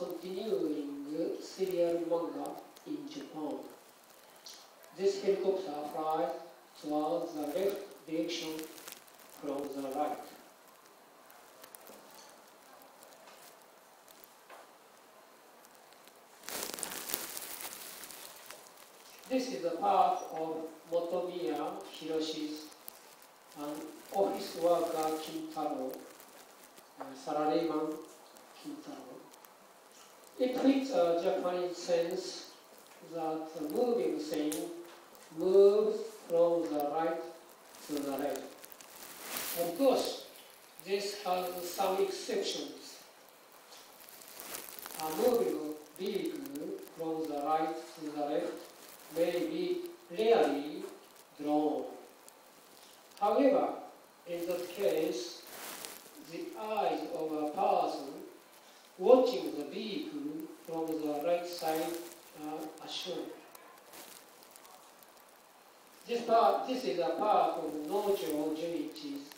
continuing serial manga in Japan. This helicopter flies towards the left direction from the right. This is a part of Motomiya Hiroshi's office worker Kintaro, salaryman Kintaro. It fits a Japanese sense that the moving thing moves from the right to the left. Of course, this has some exceptions. A moving vehicle from the right to the left may be rarely drawn. However, in that case, the eyes of a person watching the vehicle from the right side are assured. This is a part of Nojo Junichi's